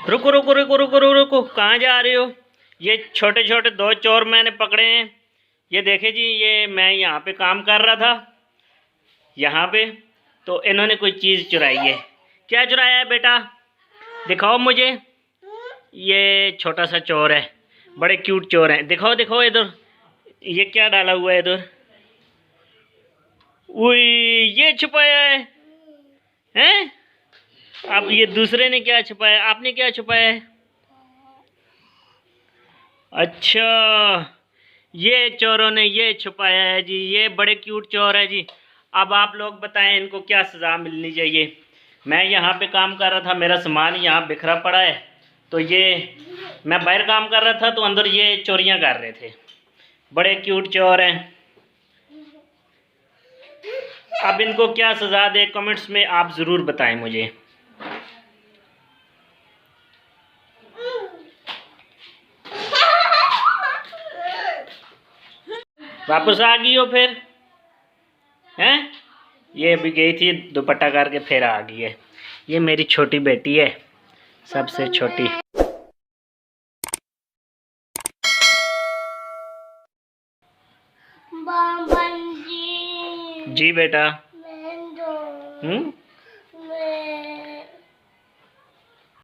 रुको रुको रुको रुको रुको रुको, कहाँ जा रहे हो? ये छोटे छोटे दो चोर मैंने पकड़े हैं। ये देखे जी, ये मैं यहाँ पे काम कर रहा था यहाँ पे, तो इन्होंने कोई चीज़ चुराई है। क्या चुराया है बेटा? दिखाओ मुझे। ये छोटा सा चोर है, बड़े क्यूट चोर हैं। दिखाओ दिखाओ इधर, ये क्या डाला हुआ है इधर? उई, ये छुपाया है हैं? अब ये दूसरे ने क्या छुपाया, आपने क्या छुपाया है? अच्छा, ये चोरों ने ये छुपाया है जी। ये बड़े क्यूट चोर है जी। अब आप लोग बताएं इनको क्या सज़ा मिलनी चाहिए। मैं यहाँ पे काम कर रहा था, मेरा सामान यहाँ बिखरा पड़ा है, तो ये मैं बाहर काम कर रहा था तो अंदर ये चोरियाँ कर रहे थे। बड़े क्यूट चोर हैं। अब इनको क्या सज़ा दे, कमेंट्स में आप ज़रूर बताएं मुझे। वापस आ गई हो फिर हैं? ये अभी गई थी दुपट्टा करके, फिर आ गई है। ये मेरी छोटी बेटी है, सबसे छोटी। जी बेटा।